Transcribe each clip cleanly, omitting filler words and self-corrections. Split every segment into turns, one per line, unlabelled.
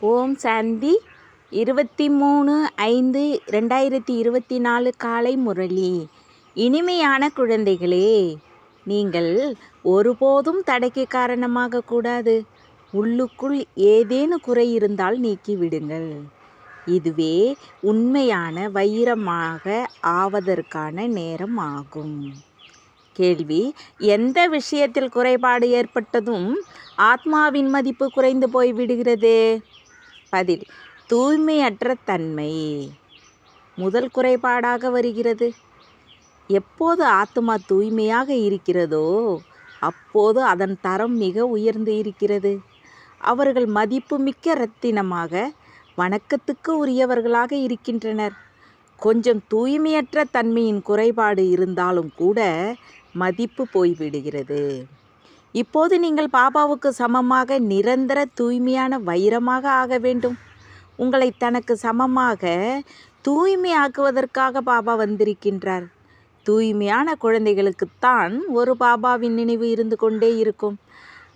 ஓம் சாந்தி 23/5/2024 காலை முரளி. இனிமையான குழந்தைகளே, நீங்கள் ஒருபோதும் தடைக்கு காரணமாக கூடாது. உள்ளுக்குள் ஏதேனும் குறை இருந்தால் நீக்கிவிடுங்கள். இதுவே உண்மையான வைரமாக ஆவதற்கான நேரம் ஆகும். கேள்வி: எந்த விஷயத்தில் குறைபாடு ஏற்பட்டதும் ஆத்மாவின் மதிப்பு குறைந்து போய்விடுகிறது? பதில்: தூய்மையற்ற தன்மை முதல் குறைபாடாக வருகிறது. எப்போது ஆத்மா தூய்மையாக இருக்கிறதோ அப்போது அதன் தரம் மிக உயர்ந்து இருக்கிறது. அவர்கள் மதிப்புமிக்க இரத்தினமாக, வணக்கத்துக்கு உரியவர்களாக இருக்கின்றனர். கொஞ்சம் தூய்மையற்ற தன்மையின் குறைபாடு இருந்தாலும் கூட மதிப்பு போய்விடுகிறது. இப்போது நீங்கள் பாபாவுக்கு சமமாக நிரந்தர தூய்மையான வைரமாக ஆக வேண்டும். உங்களை தனக்கு சமமாக தூய்மையாக்குவதற்காக பாபா வந்திருக்கின்றார். தூய்மையான குழந்தைகளுக்குத்தான் ஒரு பாபாவின் நினைவு இருந்து கொண்டே இருக்கும்.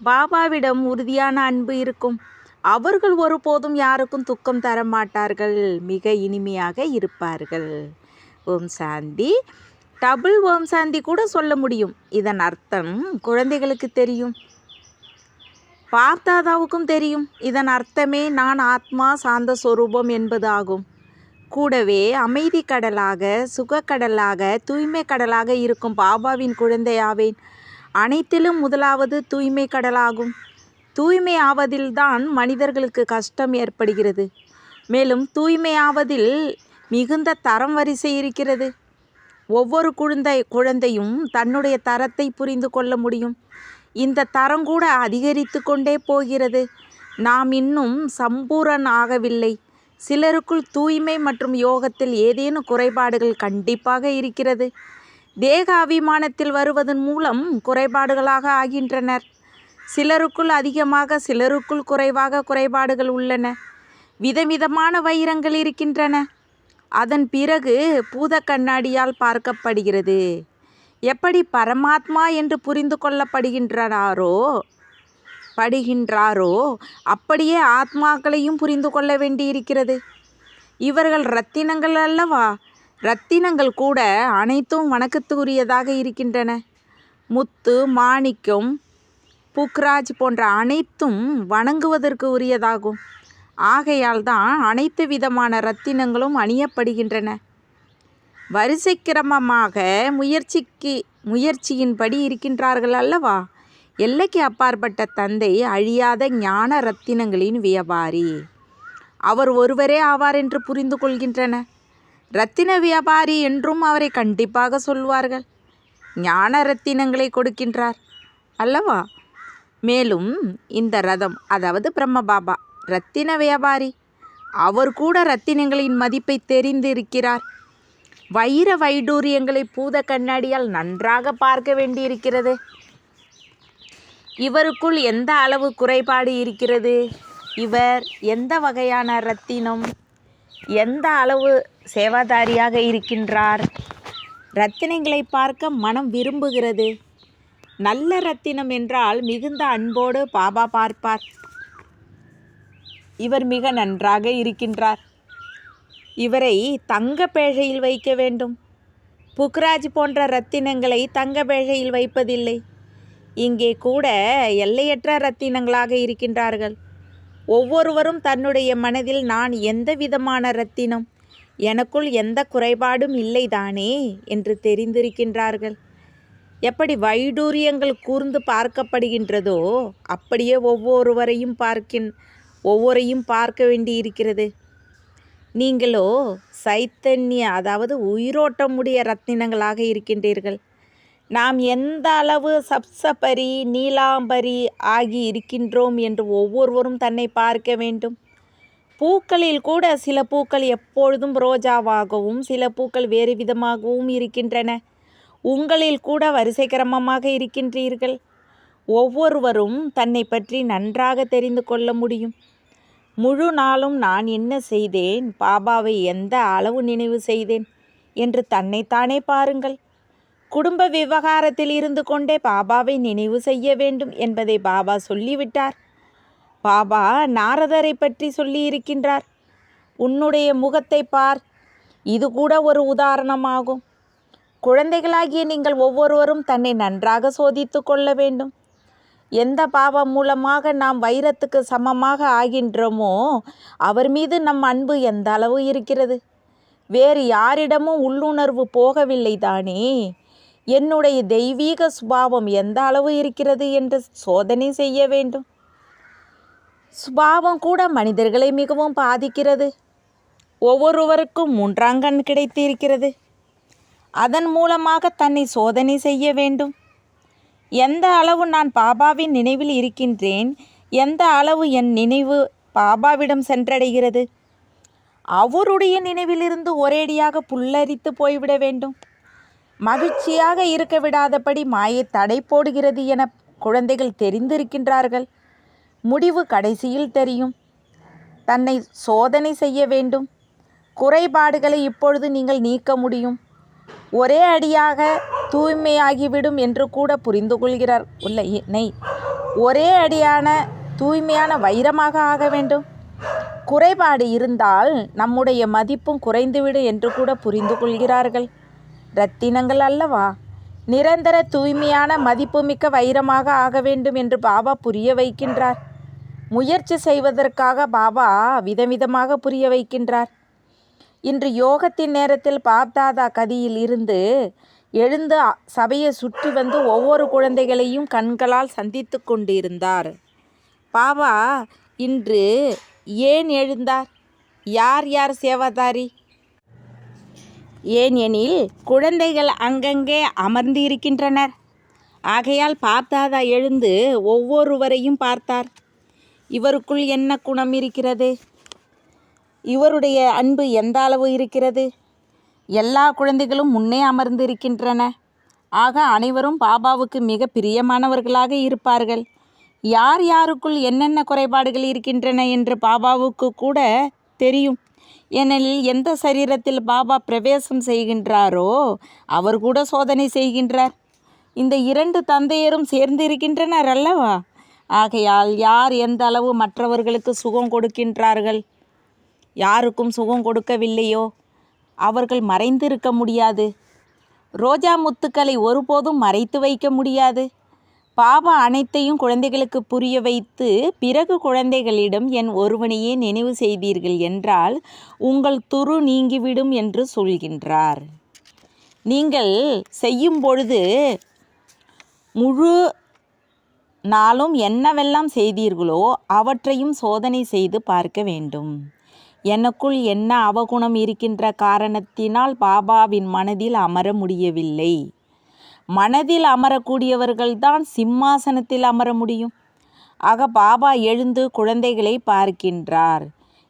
பாபாவிடம் உறுதியான அன்பு இருக்கும். அவர்கள் ஒருபோதும் யாருக்கும் துக்கம் தர மாட்டார்கள். மிக இனிமையாக இருப்பார்கள். ஓம் சாந்தி. டபுள் ஓம் சாந்தி கூட சொல்ல முடியும். இதன் அர்த்தம் குழந்தைகளுக்கு தெரியும், பார்த்தாதாவுக்கும் தெரியும். இதன் அர்த்தமே நான் ஆத்மா சாந்த சொரூபம் என்பது ஆகும். கூடவே அமைதி கடலாக, சுகக்கடலாக, தூய்மை கடலாக இருக்கும் பாபாவின் குழந்தையாவேன். அனைத்திலும் முதலாவது தூய்மை கடலாகும். தூய்மை ஆவதில்தான் மனிதர்களுக்கு கஷ்டம் ஏற்படுகிறது. மேலும் தூய்மை ஆவதில் மிகுந்த தரம் வரிசை இருக்கிறது. ஒவ்வொரு குழந்தையும் தன்னுடைய தரத்தை புரிந்து கொள்ள முடியும். இந்த தரம் கூட அதிகரித்து கொண்டே போகிறது. நாம் இன்னும் சம்பூரண ஆகவில்லை. சிலருக்குள் தூய்மை மற்றும் யோகத்தில் ஏதேனும் குறைபாடுகள் கண்டிப்பாக இருக்கிறது. தேக அபிமானத்தில் வருவதன் மூலம் குறைபாடுகளாக ஆகின்றனர். சிலருக்குள் அதிகமாக, சிலருக்குள் குறைவாக குறைபாடுகள் உள்ளன. விதவிதமான வைரங்கள் இருக்கின்றன. அதன் பிறகு பூத கண்ணாடியால் பார்க்கப்படுகிறது. எப்படி பரமாத்மா என்று புரிந்து கொள்ளப்படுகின்றாரோ அப்படியே ஆத்மாக்களையும் புரிந்து கொள்ள வேண்டியிருக்கிறது. இவர்கள் இரத்தினங்கள் அல்லவா? இரத்தினங்கள் கூட அனைத்தும் வணக்கத்துக்குரியதாக இருக்கின்றன. முத்து, மாணிக்கம், புக்ராஜ் போன்ற அனைத்தும் வணங்குவதற்கு உரியதாகும். ஆகையால் தான் அனைத்து விதமான இரத்தினங்களும் அணியப்படுகின்றன. வரிசை கிரமமாக முயற்சியின்படி இருக்கின்றார்கள் அல்லவா? எல்லைக்கு அப்பாற்பட்ட தந்தை அழியாத ஞான இரத்தினங்களின் வியாபாரி. அவர் ஒருவரே ஆவார் என்று புரிந்து கொள்கின்றனர். இரத்தின வியாபாரி என்றும் அவரை கண்டிப்பாக சொல்வார்கள். ஞான இரத்தினங்களை கொடுக்கின்றார் அல்லவா? மேலும் இந்த ரதம், அதாவது பிரம்ம பாபா இரத்தின வியாபாரி. அவர் கூட இரத்தினங்களின் மதிப்பை தெரிந்திருக்கிறார். வைர வைடூரியங்களை பூத கண்ணாடியால் நன்றாக பார்க்க வேண்டியிருக்கிறது. இவருக்குள் எந்த அளவு குறைபாடு இருக்கிறது? இவர் எந்த வகையான இரத்தினம்? எந்த அளவு சேவாதாரியாக இருக்கின்றார்? இரத்தினங்களை பார்க்க மனம் விரும்புகிறது. நல்ல இரத்தினம் என்றால் மிகுந்த அன்போடு பாபா பார்ப்பார். இவர் மிக நன்றாக இருக்கின்றார். இவரை தங்க பேழையில் வைக்க வேண்டும். புக்ராஜ் போன்ற இரத்தினங்களை தங்க பேழையில் வைப்பதில்லை. இங்கே கூட எல்லையற்ற இரத்தினங்களாக இருக்கின்றார்கள். ஒவ்வொருவரும் தன்னுடைய மனதில் நான் எந்த விதமான இரத்தினம், எனக்குள் எந்த குறைபாடும் இல்லைதானே என்று தெரிந்திருக்கின்றார்கள். எப்படி வைடூரியங்கள் கூர்ந்து பார்க்கப்படுகின்றதோ அப்படியே ஒவ்வொருவரையும் பார்க்க வேண்டியிருக்கிறது. நீங்களோ சைத்தன்ய, அதாவது உயிரோட்டமுடைய இரத்தினங்களாக இருக்கின்றீர்கள். நாம் எந்த அளவு சப்சபரி, நீலாம்பரி ஆகி இருக்கின்றோம் என்று ஒவ்வொருவரும் தன்னை பார்க்க வேண்டும். பூக்களில் கூட சில பூக்கள் எப்பொழுதும் ரோஜாவாகவும், சில பூக்கள் வேறு விதமாகவும் இருக்கின்றன. உங்களில் கூட வரிசை கிரமமாக இருக்கின்றீர்கள். ஒவ்வொருவரும் தன்னை பற்றி நன்றாக தெரிந்து கொள்ள முடியும். முழு நாளும் நான் என்ன செய்தேன், பாபாவை எந்த அளவு நினைவு செய்தேன் என்று தன்னைத்தானே பாருங்கள். குடும்ப விவகாரத்தில் இருந்து கொண்டே பாபாவை நினைவு செய்ய வேண்டும் என்பதை பாபா சொல்லிவிட்டார். பாபா நாரதரை பற்றி சொல்லி இருக்கின்றார். உன்னுடைய முகத்தை பார், இது கூட ஒரு உதாரணமாகும். குழந்தைகளாகிய நீங்கள் ஒவ்வொருவரும் தன்னை நன்றாக சோதித்து கொள்ள வேண்டும். எந்த பாவம் மூலமாக நாம் வைரத்துக்கு சமமாக ஆகின்றோமோ அவர் மீது நம் அன்பு எந்த அளவு இருக்கிறது? வேறு யாரிடமும் உள்ளுணர்வு போகவில்லை தானே. என்னுடைய தெய்வீக சுபாவம் எந்த அளவு இருக்கிறது என்று சோதனை செய்ய வேண்டும். சுபாவம் கூட மனிதர்களை மிகவும் பாதிக்கிறது. ஒவ்வொருவருக்கும் 3ஆம் கண் கிடைத்திருக்கிறது. அதன் மூலமாக தன்னை சோதனை செய்ய வேண்டும். எந்த அளவு நான் பாபாவின் நினைவில் இருக்கின்றேன், எந்த அளவு என் நினைவு பாபாவிடம் சென்றடைகிறது. அவருடைய நினைவிலிருந்து ஒரேடியாக புல்லரித்து போய்விட வேண்டும். மகிழ்ச்சியாக இருக்க விடாதபடி மாயை தடை போடுகிறது என குழந்தைகள் தெரிந்திருக்கின்றார்கள். முடிவு கடைசியில் தெரியும். தன்னை சோதனை செய்ய வேண்டும். குறைபாடுகளை இப்பொழுது நீங்கள் நீக்க முடியும். ஒரே அடியாக தூய்மையாகிவிடும் என்று கூட புரிந்து கொள்கிறார் இல்லை. ஒரே அடியான தூய்மையான வைரமாக ஆக வேண்டும். குறைபாடு இருந்தால் நம்முடைய மதிப்பும் குறைந்துவிடும் என்று கூட புரிந்து கொள்கிறார்கள். இரத்தினங்கள் அல்லவா? நிரந்தர தூய்மையான மதிப்புமிக்க வைரமாக ஆக வேண்டும் என்று பாபா புரிய வைக்கின்றார். முயற்சி செய்வதற்காக பாபா விதவிதமாக புரிய வைக்கின்றார். இன்று யோகத்தின் நேரத்தில் பாப்தாதா கதியில் இருந்து எழுந்து சபையை சுற்றி வந்து ஒவ்வொரு குழந்தைகளையும் கண்களால் சந்தித்து கொண்டிருந்தார். பாபா இன்று ஏன் எழுந்தார்? யார் யார் சேவாதாரி? ஏன் எனில் குழந்தைகள் அங்கங்கே அமர்ந்து இருக்கின்றனர். ஆகையால் பாப்தாதா எழுந்து ஒவ்வொருவரையும் பார்த்தார். இவருக்குள் என்ன குணம் இருக்கிறது? இவருடைய அன்பு எந்த அளவு இருக்கிறது? எல்லா குழந்தைகளும் முன்னே அமர்ந்து இருக்கின்றன. ஆக அனைவரும் பாபாவுக்கு மிக பிரியமானவர்களாக இருப்பார்கள். யார் யாருக்குள் என்னென்ன குறைபாடுகள் இருக்கின்றன என்று பாபாவுக்கு கூட தெரியும். ஏனெனில் எந்த சரீரத்தில் பாபா பிரவேசம் செய்கின்றாரோ அவர் கூட சோதனை செய்கின்றார். இந்த 2 தந்தையரும் சேர்ந்து இருக்கின்றனர் அல்லவா? ஆகையால் யார் எந்த அளவு மற்றவர்களுக்கு சுகம் கொடுக்கின்றார்கள், யாருக்கும் சுகம் கொடுக்கவில்லையோ அவர்கள் மறைந்திருக்க முடியாது. ரோஜா முத்துக்களை ஒருபோதும் மறைத்து வைக்க முடியாது. பாபா அனைத்தையும் குழந்தைகளுக்கு புரிய வைத்து பிறகு குழந்தைகளிடம் என் ஒருவனையே நினைவு செய்தீர்கள் என்றால் உங்கள் துரு நீங்கிவிடும் என்று சொல்கின்றார். நீங்கள் செய்யும் பொழுது முழு நாளும் என்னவெல்லாம் செய்தீர்களோ அவற்றையும் சோதனை செய்து பார்க்க வேண்டும். எனக்குள் என்ன அவகுணம் இருக்கின்ற காரணத்தினால் பாபாவின் மனதில் அமர முடியவில்லை. மனதில் அமரக்கூடியவர்கள்தான் சிம்மாசனத்தில் அமர முடியும். ஆக பாபா எழுந்து குழந்தைகளை பார்க்கின்றார்.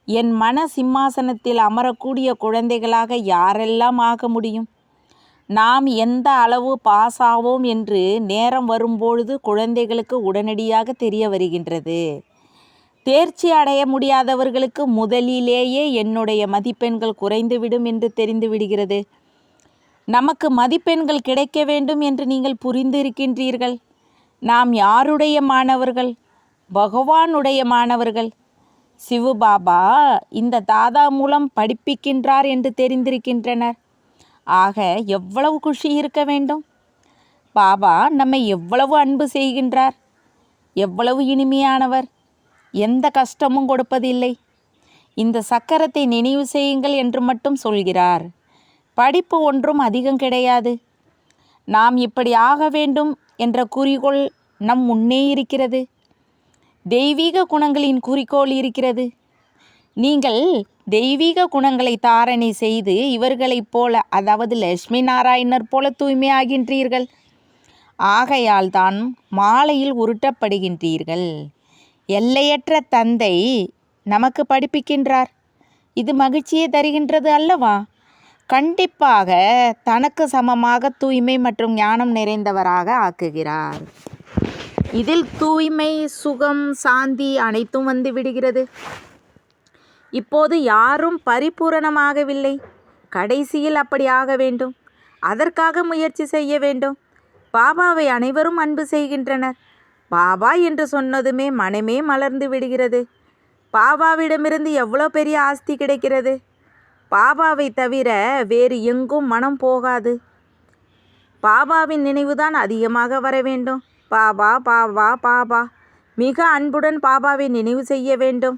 என் மன சிம்மாசனத்தில் அமரக்கூடிய குழந்தைகளாக யாரெல்லாம் ஆக முடியும்? நாம் எந்த அளவு பாஸ் ஆவோம் என்று நேரம் வரும்பொழுது குழந்தைகளுக்கு உடனடியாக தெரிய வருகின்றது. தேர்ச்சி அடைய முடியாதவர்களுக்கு முதலிலேயே என்னுடைய மதிப்பெண்கள் குறைந்துவிடும் என்று தெரிந்து விடுகிறது. நமக்கு மதிப்பெண்கள் கிடைக்க வேண்டும் என்று நீங்கள் புரிந்திருக்கின்றீர்கள். நாம் யாருடைய மாணவர்கள்? பகவானுடைய மாணவர்கள். சிவபாபா இந்த தாதா மூலம் படிப்பிக்கின்றார் என்று தெரிந்திருக்கின்றனர். ஆக எவ்வளவு குஷி இருக்க வேண்டும்? பாபா நம்மை எவ்வளவு அன்பு செய்கின்றார், எவ்வளவு இனிமையானவர், எந்த கஷ்டமும் கொடுப்பதில்லை. இந்த சக்கரத்தை நினைவு செய்யுங்கள் என்று மட்டும் சொல்கிறார். படிப்பு ஒன்றும் அதிகம் கிடையாது. நாம் இப்படி ஆக வேண்டும் என்ற குறிக்கோள் நம் முன்னே இருக்கிறது. தெய்வீக குணங்களின் குறிக்கோள் இருக்கிறது. நீங்கள் தெய்வீக குணங்களை தாரணை செய்து இவர்களைப் போல, அதாவது லட்சுமி நாராயணர் போல தூய்மையாகின்றீர்கள். ஆகையால் தான் மாலையில் உருட்டப்படுகின்றீர்கள். எல்லையற்ற தந்தை நமக்கு படிப்பிக்கின்றார். இது மகிழ்ச்சியை தருகின்றது அல்லவா? கண்டிப்பாக தனக்கு சமமாக தூய்மை மற்றும் ஞானம் நிறைந்தவராக ஆக்குகிறார். இதில் தூய்மை, சுகம், சாந்தி அனைத்தும் வந்து விடுகிறது. இப்போது யாரும் பரிபூரணமாகவில்லை. கடைசியில் அப்படி ஆக வேண்டும். அதற்காக முயற்சி செய்ய வேண்டும். பாபாவை அனைவரும் அன்பு செய்கின்றனர். பாபா என்று சொன்னதுமே மனமே மலர்ந்து விடுகிறது. பாபாவிடமிருந்து எவ்வளோ பெரிய ஆஸ்தி கிடைக்கிறது. பாபாவை தவிர வேறு எங்கும் மனம் போகாது. பாபாவின் நினைவுதான் அதிகமாக வர வேண்டும். பாபா பாபா பாபா. மிக அன்புடன் பாபாவை நினைவு செய்ய வேண்டும்.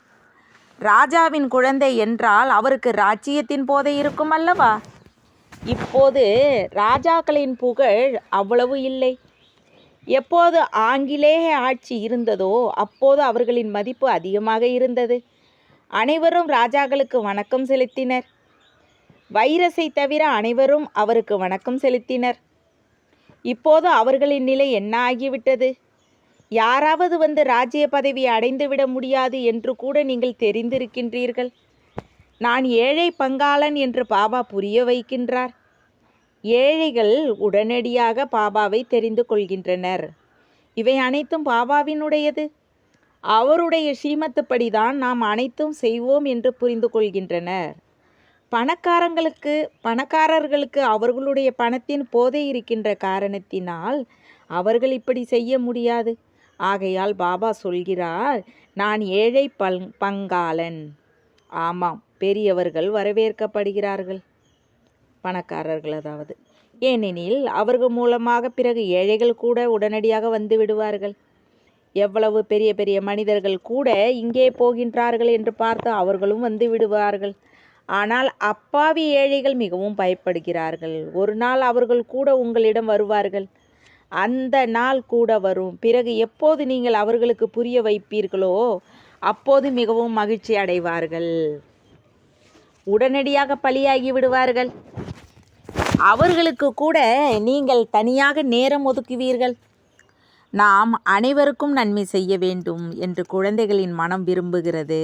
ராஜாவின் குழந்தை என்றால் அவருக்கு ராஜ்யத்தின் போதை இருக்கும் அல்லவா? இப்போது ராஜாக்களின் புகழ் அவ்வளவு இல்லை. எப்போது ஆங்கிலேய ஆட்சி இருந்ததோ அப்போது அவர்களின் மதிப்பு அதிகமாக இருந்தது. அனைவரும் ராஜாக்களுக்கு வணக்கம் செலுத்தினர். வைரஸை தவிர அனைவரும் அவருக்கு வணக்கம் செலுத்தினர். இப்போது அவர்களின் நிலை என்ன ஆகிவிட்டது? யாராவது வந்து ராஜ்ய பதவி அடைந்துவிட முடியாது என்று கூட நீங்கள் தெரிந்திருக்கின்றீர்கள். நான் ஏழை பங்காளன் என்று பாபா புரிய வைக்கின்றார். ஏழைகள் உடனடியாக பாபாவை தெரிந்து கொள்கின்றனர். இவை அனைத்தும் பாபாவினுடையது. அவருடைய ஸ்ரீமத்துப்படிதான் நாம் அனைத்தும் செய்வோம் என்று புரிந்து கொள்கின்றனர். பணக்காரர்களுக்கு அவர்களுடைய பணத்தின் போதை இருக்கின்ற காரணத்தினால் அவர்கள் இப்படி செய்ய முடியாது. ஆகையால் பாபா சொல்கிறார், நான் ஏழை பங்காளன். ஆமாம், பெரியவர்கள் வரவேற்கப்படுகிறார்கள், பணக்காரர்கள் அதாவது. ஏனெனில் அவர்கள் மூலமாக பிறகு ஏழைகள் கூட உடனடியாக வந்து விடுவார்கள். எவ்வளவு பெரிய பெரிய மனிதர்கள் கூட இங்கே போகின்றார்கள் என்று பார்த்து அவர்களும் வந்து விடுவார்கள். ஆனால் அப்பாவி ஏழைகள் மிகவும் பயப்படுகிறார்கள். ஒரு நாள் அவர்கள் கூட உங்களிடம் வருவார்கள். அந்த நாள் கூட வரும். பிறகு எப்போது நீங்கள் அவர்களுக்கு புரிய வைப்பீர்களோ அப்போது மிகவும் மகிழ்ச்சி அடைவார்கள். உடனடியாக பலியாகி விடுவார்கள். அவர்களுக்கு கூட நீங்கள் தனியாக நேரம் ஒதுக்குவீர்கள். நாம் அனைவருக்கும் நன்மை செய்ய வேண்டும் என்று குழந்தைகளின் மனம் விரும்புகிறது.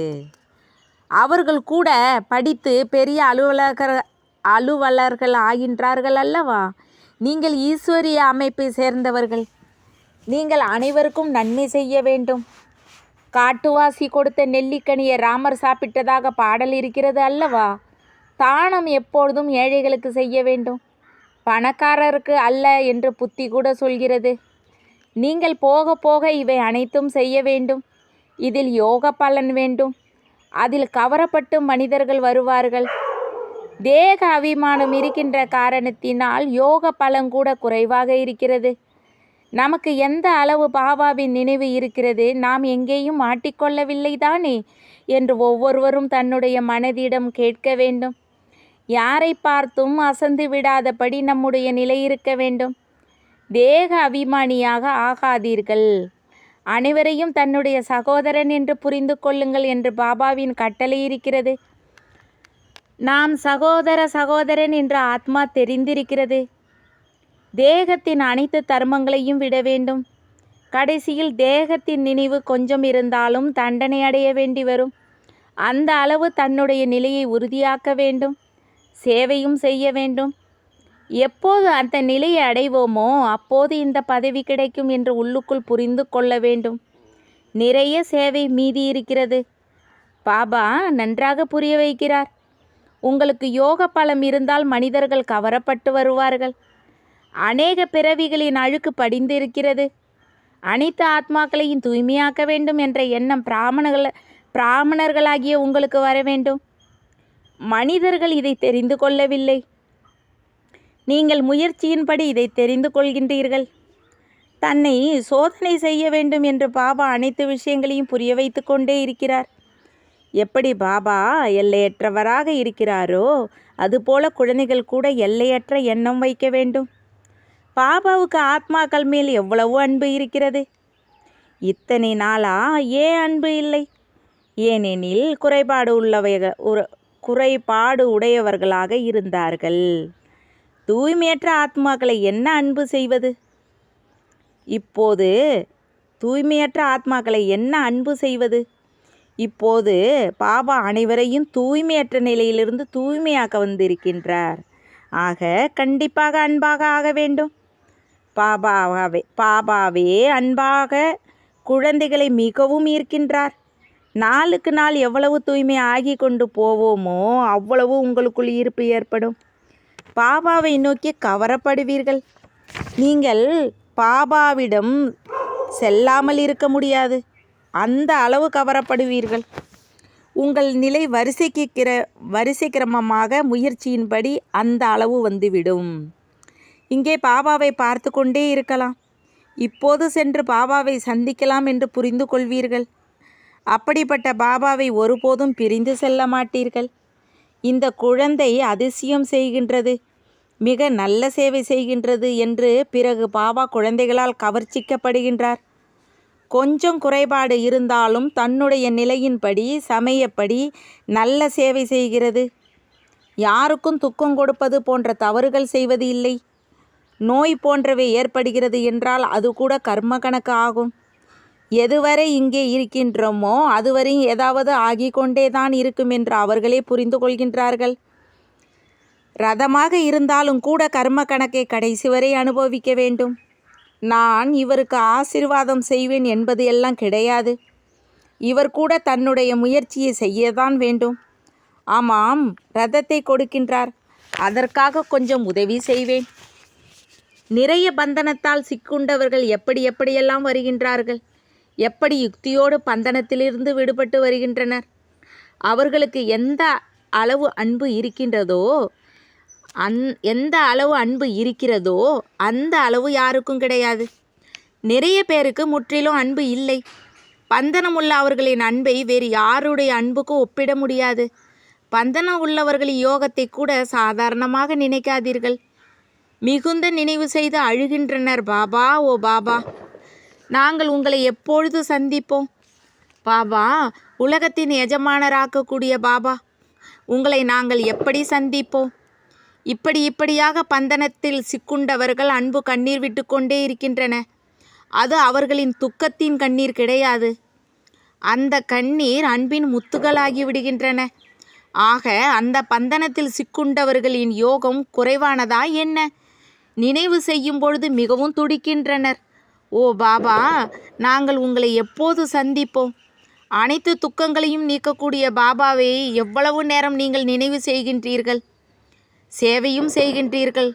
அவர்கள் கூட படித்து பெரிய அலுவலர்கள் ஆகின்றார்கள் அல்லவா? நீங்கள் ஈஸ்வரிய அமைப்பை சேர்ந்தவர்கள். நீங்கள் அனைவருக்கும் நன்மை செய்ய வேண்டும். காட்டுவாசி கொடுத்த நெல்லிக்கனியை ராமர் சாப்பிட்டதாக பாடல் இருக்கிறது அல்லவா? தானம் எப்பொழுதும் ஏழைகளுக்கு செய்ய வேண்டும், பணக்காரருக்கு அல்ல என்று புத்தி கூட சொல்கிறது. நீங்கள் போக போக இவை அனைத்தும் செய்ய வேண்டும். இதில் யோக பலன் வேண்டும். அதில் கவரப்பட்டு மனிதர்கள் வருவார்கள். தேக அபிமானம் இருக்கின்ற காரணத்தினால் யோக பலன் கூட குறைவாக இருக்கிறது. நமக்கு எந்த அளவு பாபாவின் நினைவு இருக்கிறது, நாம் எங்கேயும் மாட்டிக்கொள்ளவில்லை தானே என்று ஒவ்வொருவரும் தன்னுடைய மனதிடம் கேட்க வேண்டும். யாரை பார்த்தும் அசந்து விடாதபடி நம்முடைய நிலை இருக்க வேண்டும். தேக அபிமானியாக ஆகாதீர்கள். அனைவரையும் தன்னுடைய சகோதரன் என்று புரிந்து கொள்ளுங்கள் என்று பாபாவின் கட்டளை இருக்கிறது. நாம் சகோதரன் என்ற ஆத்மா தெரிந்திருக்கிறது. தேகத்தின் அனைத்து தர்மங்களையும் விட வேண்டும். கடைசியில் தேகத்தின் நினைவு கொஞ்சம் இருந்தாலும் தண்டனை அடைய வேண்டி வரும். அந்த அளவு தன்னுடைய நிலையை உறுதியாக்க வேண்டும். சேவையும் செய்ய வேண்டும். எப்போது அந்த நிலையை அடைவோமோ அப்போது இந்த பதவி கிடைக்கும் என்று உள்ளுக்குள் புரிந்து கொள்ள வேண்டும். நிறைய சேவை மீதி இருக்கிறது. பாபா நன்றாக புரிய வைக்கிறார். உங்களுக்கு யோக பலம் இருந்தால் மனிதர்கள் கவரப்பட்டு வருவார்கள். அநேக பிறவிகளின் அழுக்கு படிந்து இருக்கிறது. அனைத்து ஆத்மாக்களையும் தூய்மையாக்க வேண்டும் என்ற எண்ணம் பிராமணர்களாகிய உங்களுக்கு வர வேண்டும். மனிதர்கள் இதை தெரிந்து கொள்ளவில்லை. நீங்கள் முயற்சியின்படி இதை தெரிந்து கொள்கின்றீர்கள். தன்னை சோதனை செய்ய வேண்டும் என்று பாபா அனைத்து விஷயங்களையும் புரிய வைத்து கொண்டே இருக்கிறார். எப்படி பாபா எல்லையற்றவராக இருக்கிறாரோ அதுபோல குழந்தைகள் கூட எல்லையற்ற எண்ணம் வைக்க வேண்டும். பாபாவுக்கு ஆத்மாக்கள் மேல் எவ்வளவு அன்பு இருக்கிறது. இத்தனை நாளா ஏன் அன்பு இல்லை? ஏனெனில் குறைபாடு உடையவர்களாக இருந்தார்கள். தூய்மையற்ற ஆத்மாக்களை என்ன அன்பு செய்வது? இப்போது தூய்மையற்ற ஆத்மாக்களை என்ன அன்பு செய்வது? இப்போது பாபா அனைவரையும் தூய்மையற்ற நிலையிலிருந்து தூய்மையாக்க வந்திருக்கின்றார். ஆக கண்டிப்பாக அன்பாக ஆக வேண்டும். பாபாவே அன்பாக குழந்தைகளை மிகவும் ஈர்க்கின்றார். நாளுக்கு நாள் எவ்வளவு தூய்மை ஆகி கொண்டு போவோமோ அவ்வளவு உங்களுக்குள் ஈர்ப்பு ஏற்படும். பாபாவை நோக்கி கவரப்படுவீர்கள். நீங்கள் பாபாவிடம் செல்லாமல் இருக்க முடியாது. அந்த அளவு கவரப்படுவீர்கள். உங்கள் நிலை வரிசை கிரமமாக முயற்சியின்படி அந்த அளவு வந்துவிடும். இங்கே பாபாவை பார்த்து கொண்டே இருக்கலாம். இப்போது சென்று பாபாவை சந்திக்கலாம் என்று புரிந்து கொள்வீர்கள். அப்படிப்பட்ட பாபாவை ஒருபோதும் பிரிந்து செல்ல மாட்டீர்கள். இந்த குழந்தை அதிசயம் செய்கின்றது, மிக நல்ல சேவை செய்கின்றது என்று பிறகு பாபா குழந்தைகளால் கவர்ச்சிக்கப்படுகின்றார். கொஞ்சம் குறைபாடு இருந்தாலும் தன்னுடைய நிலையின்படி சமயப்படி நல்ல சேவை செய்கிறது. யாருக்கும் துக்கம் கொடுப்பது போன்ற தவறுகள் செய்வது இல்லை. நோய் போன்றவை ஏற்படுகிறது என்றால் அது கூட கர்ம கணக்கு ஆகும். எதுவரை இங்கே இருக்கின்றோமோ அதுவரை ஏதாவது ஆகிக்கொண்டே தான் இருக்கும் என்று அவர்களே புரிந்து கொள்கின்றார்கள். ரதமாக இருந்தாலும் கூட கர்ம கணக்கை கடைசி வரை அனுபவிக்க வேண்டும். நான் இவருக்கு ஆசீர்வாதம் செய்வேன் என்பது எல்லாம் கிடையாது. இவர் கூட தன்னுடைய முயற்சியை செய்யத்தான் வேண்டும். ஆமாம், ரதத்தை கொடுக்கின்றார், அதற்காக கொஞ்சம் உதவி செய்வேன். நிறைய பந்தனத்தால் சிக்குண்டவர்கள் எப்படியெல்லாம் வருகின்றார்கள், எப்படி யுக்தியோடு பந்தனத்திலிருந்து விடுபட்டு வருகின்றனர். அவர்களுக்கு எந்த அளவு அன்பு இருக்கிறதோ அந்த அளவு யாருக்கும் கிடையாது. நிறைய பேருக்கு முற்றிலும் அன்பு இல்லை. பந்தனம் உள்ள அவர்களின் அன்பை வேறு யாருடைய அன்புக்கும் ஒப்பிட முடியாது. பந்தனம் உள்ளவர்களின் யோகத்தை கூட சாதாரணமாக நினைக்காதீர்கள். மிகுந்த நினைவு செய்து அழுகின்றனர். பாபா, ஓ பாபா, நாங்கள் உங்களை எப்பொழுது சந்திப்போம்? பாபா, உலகத்தின் எஜமானராக்கக்கூடிய பாபா, உங்களை நாங்கள் எப்படி சந்திப்போம்? இப்படியாக பந்தனத்தில் சிக்குண்டவர்கள் அன்பு கண்ணீர் விட்டு கொண்டே இருக்கின்றன. அது அவர்களின் துக்கத்தின் கண்ணீர் கிடையாது. அந்த கண்ணீர் அன்பின் முத்துகளாகி விடுகின்றன. ஆக அந்த பந்தனத்தில் சிக்குண்டவர்களின் யோகம் குறைவானதா என்ன? நினைவு செய்யும் பொழுது மிகவும் துடிக்கின்றனர். ஓ பாபா, நாங்கள் உங்களை எப்போது சந்திப்போம்? அனைத்து துக்கங்களையும் நீக்கக்கூடிய பாபாவை எவ்வளவு நேரம் நீங்கள் நினைவு செய்கின்றீர்கள், சேவையும் செய்கின்றீர்கள்.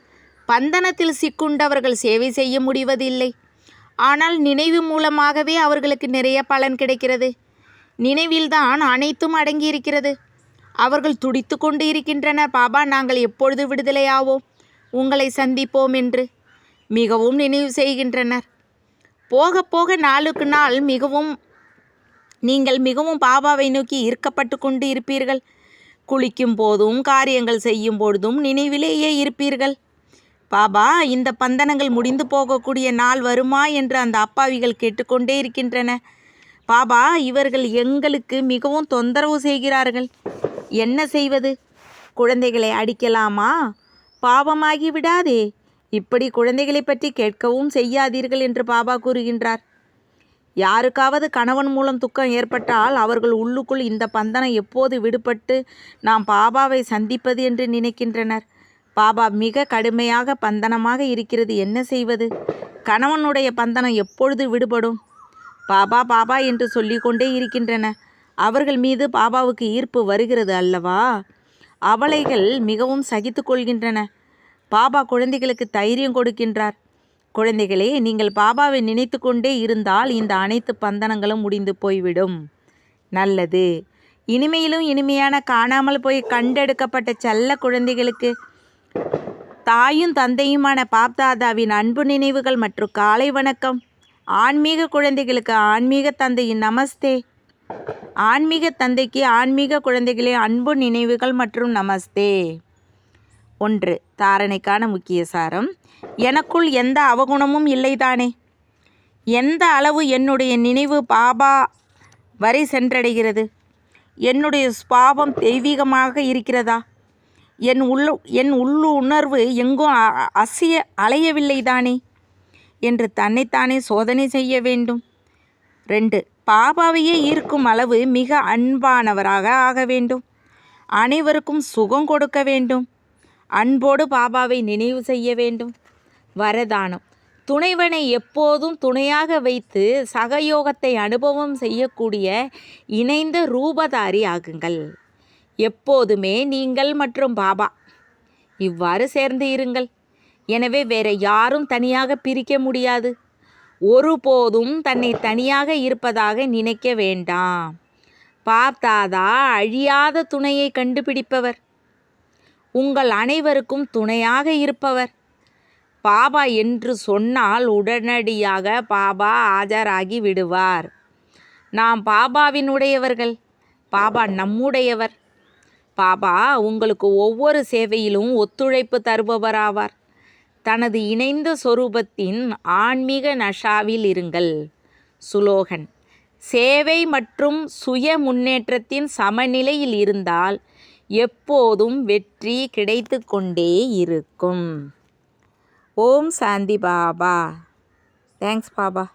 பந்தனத்தில் சிக்குண்டவர்கள் சேவை செய்ய முடிவதில்லை. ஆனால் நினைவு மூலமாகவே அவர்களுக்கு நிறைய பலன் கிடைக்கிறது. நினைவில்தான் அனைத்தும் அடங்கியிருக்கிறது. அவர்கள் துடித்து கொண்டு இருக்கின்றனர். பாபா, நாங்கள் எப்பொழுது விடுதலையாவோம், உங்களை சந்திப்போம் என்று மிகவும் நினைவு செய்கின்றனர். போக போக நாளுக்கு நாள் நீங்கள் மிகவும் பாபாவை நோக்கி ஈர்க்கப்பட்டு கொண்டு இருப்பீர்கள். குளிக்கும் போதும் காரியங்கள் செய்யும் பொழுதும் நினைவிலேயே இருப்பீர்கள். பாபா, இந்த பந்தனங்கள் முடிந்து போகக்கூடிய நாள் வருமா என்று அந்த அப்பாவிகள் கேட்டுக்கொண்டே இருக்கின்றன. பாபா, இவர்கள் எங்களுக்கு மிகவும் தொந்தரவு செய்கிறார்கள். என்ன செய்வது? குழந்தைகளை அடிக்கலாமா? பாவமாகி விடாதே. இப்படி குழந்தைகளை பற்றி கேட்கவும் செய்யாதீர்கள் என்று பாபா கூறுகின்றார். யாருக்காவது கணவன் மூலம் துக்கம் ஏற்பட்டால் அவர்கள் உள்ளுக்குள் இந்த பந்தனம் எப்போது விடுபட்டு நாம் பாபாவை சந்திப்பது என்று நினைக்கின்றனர். பாபா மிக கடுமையாக பந்தனமாக இருக்கிறது, என்ன செய்வது? கணவனுடைய பந்தனம் எப்பொழுது விடுபடும்? பாபா பாபா என்று சொல்லிக்கொண்டே இருக்கின்றன. அவர்கள் மீது பாபாவுக்கு ஈர்ப்பு வருகிறது அல்லவா? அவளைகள் மிகவும் சகித்து கொள்கின்றன. பாபா குழந்தைகளுக்கு தைரியம் கொடுக்கின்றார். குழந்தைகளே, நீங்கள் பாபாவை நினைத்து கொண்டே இருந்தால் இந்த அனைத்து பந்தனங்களும் முடிந்து போய்விடும். நல்லது. இனிமையிலும் இனிமையான காணாமல் போய் கண்டெடுக்கப்பட்ட செல்ல குழந்தைகளுக்கு தாயும் தந்தையுமான பாப்தாதாவின் அன்பு நினைவுகள் மற்றும் காலை வணக்கம். ஆன்மீக குழந்தைகளுக்கு ஆன்மீக தந்தையின் நமஸ்தே. ஆன்மீக தந்தைக்கு ஆன்மீக குழந்தைகளின் அன்பு நினைவுகள் மற்றும் நமஸ்தே. 1. தாரணைக்கான முக்கிய சாரம். எனக்குள் எந்த அவகுணமும் இல்லைதானே? எந்த அளவு என்னுடைய நினைவு பாபா வரை சென்றடைகிறது? என்னுடைய சுபாவம் தெய்வீகமாக இருக்கிறதா? என் உள்ளுணர்வு எங்கும் அலையவில்லைதானே என்று தன்னைத்தானே சோதனை செய்ய வேண்டும். 2. பாபாவையே ஈர்க்கும் அளவு மிக அன்பானவராக ஆக வேண்டும். அனைவருக்கும் சுகம் கொடுக்க வேண்டும். அன்போடு பாபாவை நினைவு செய்ய வேண்டும். வரதானம். துணைவனை எப்போதும் துணையாக வைத்து சகயோகத்தை அனுபவம் செய்யக்கூடிய இணைந்த ரூபதாரி ஆகுங்கள். எப்போதுமே நீங்கள் மற்றும் பாபா இவ்வாறு சேர்ந்து இருங்கள். எனவே வேற யாரும் தனியாக பிரிக்க முடியாது. ஒருபோதும் தன்னை தனியாக இருப்பதாக நினைக்க வேண்டாம். பாப் தாதா அழியாத துணையை கண்டுபிடிப்பவர், உங்கள் அனைவருக்கும் துணையாக இருப்பவர். பாபா என்று சொன்னால் உடனடியாக பாபா ஆஜராகி விடுவார். நாம் பாபாவினுடையவர்கள், பாபா நம்முடையவர். பாபா உங்களுக்கு ஒவ்வொரு சேவையிலும் ஒத்துழைப்பு தருபவராவார். தனது இணைந்த சொரூபத்தின் ஆன்மீக நஷாவில் இருங்கள். சுலோகன்: சேவை மற்றும் சுய முன்னேற்றத்தின் சமநிலையில் இருந்தால் எப்போதும் வெற்றி கிடைத்து கொண்டே இருக்கும். ஓம் சாந்தி பாபா. தேங்க்ஸ் பாபா.